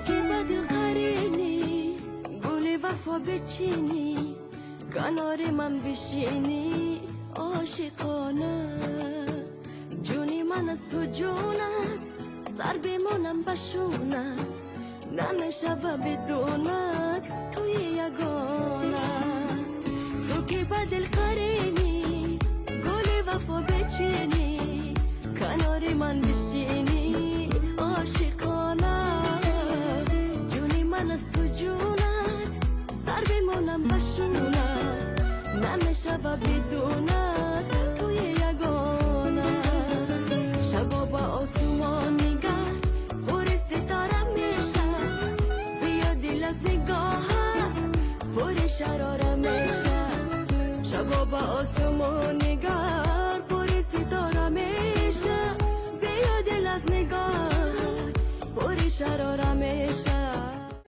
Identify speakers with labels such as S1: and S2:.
S1: که بدل قرینی گل وفا بچینی کنار من بشینی عاشقانه جونی من از تو جونت سر بمانم بشونت نمیشه و بدونت توی یگانه تو که بدل قرینی گل وفا بچینی کنار من بشینی عاشقانه جونی من از تو جونت سر بمانم بشونت نمیشه و بدونت توی یگانه شبا با آسمان نگه پر ستاره میشه بیا دل از نگاه پر شراره میشه شبا با آسمان